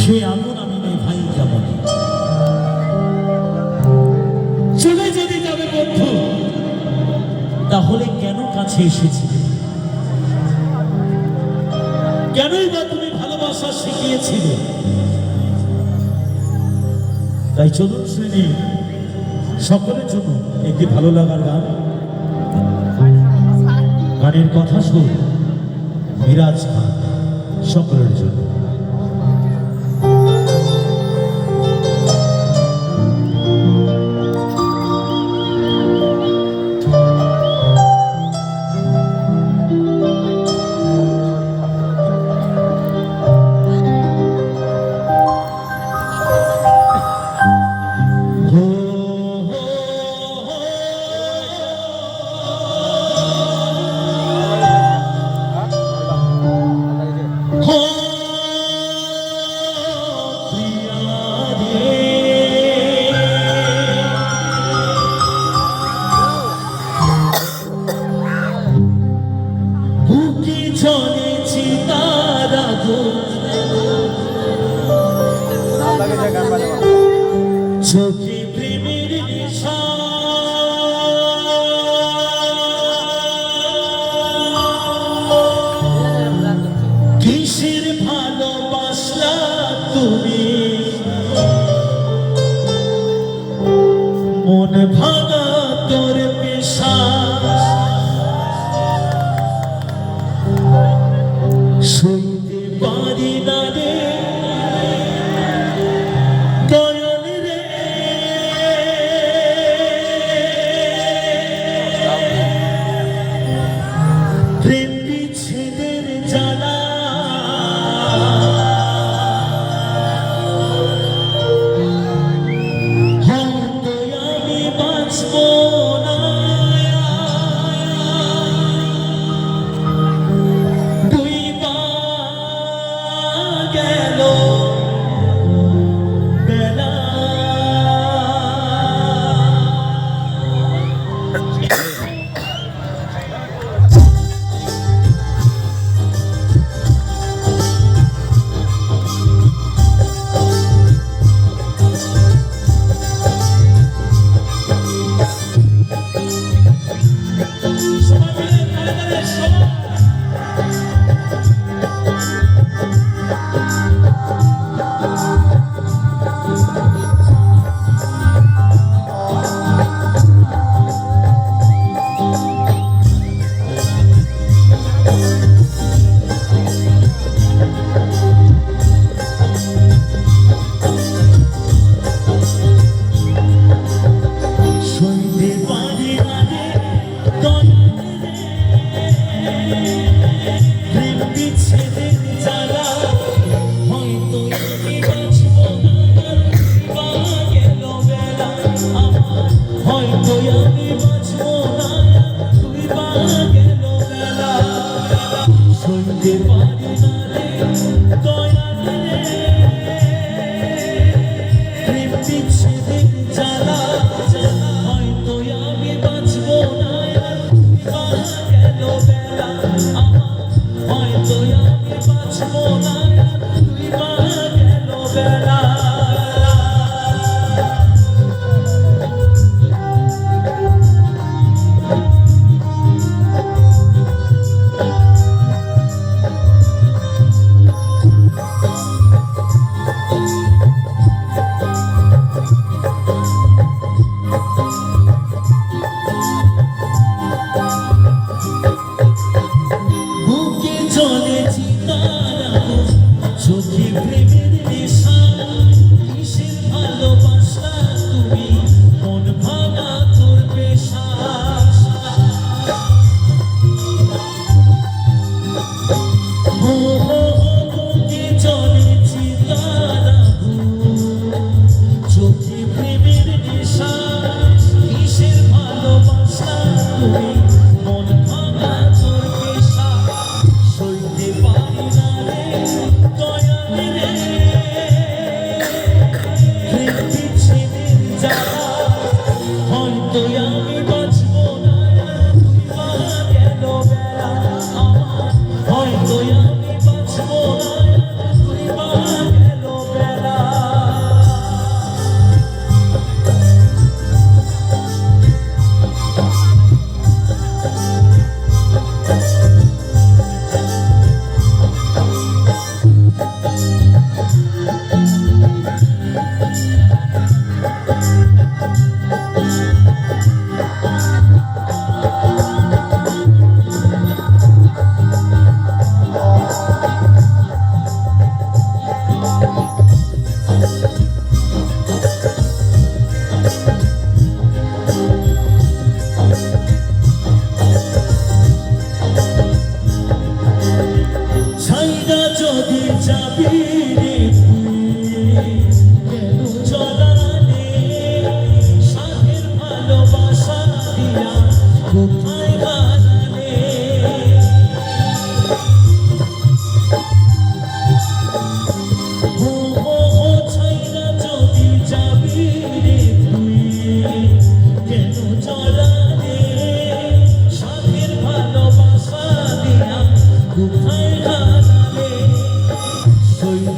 সে আগুন আমি নেভাই কেমন। চলে যদি যাবে বন্ধু, তাহলে কেন কাছে এসেছিলে? কেনই বা তুমি ভালোবাসা শিখিয়েছিলে? তাই চলুন শুনি সকলের জন্য একটি ভালো লাগার গান। গানের কথা শুন মিরাজ খান, সকলের জন্য। চোখে প্রেমের নেশা, কিসের ভালোবাসলা তুমি? মন ভাঙা তোর পেশা, সইতে পারি না রে দয়ালে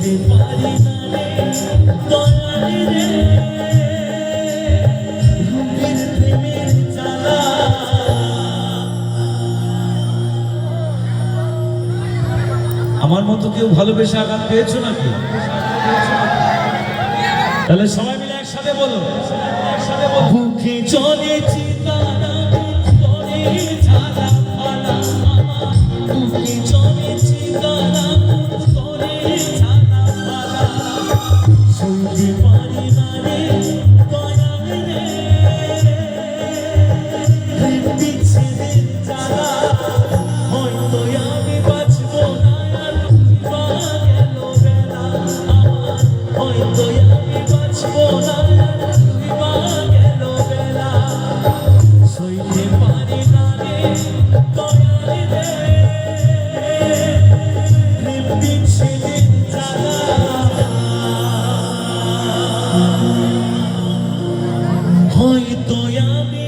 সইতে পারি না রে দয়ালি রে রূপের প্রেমের জ্বালা। আমার মতো কেউ ভালোবেসে আঘাত পেয়েছো নাকি? তাহলে সবাই মিলে একসাথে বলো, একসাথে বলো। বুকে চলেছি তারা করে ঝালা ফালা, বুকে চলেছি তারা করে ঝালা ফালা, সইতে পারি না রে দয়াল রে প্রেম বিচ্ছেদের জ্বালা। হয়তো আমি বাঁচবো না আর ডুবা গেল বেলা আমার, হয়তো আমি বাঁচবো না আর ডুবা গেল বেলা। সইতে পারি না রে দয়াল রে প্রেম বিচ্ছেদের জ্বালা। হয়তো আমি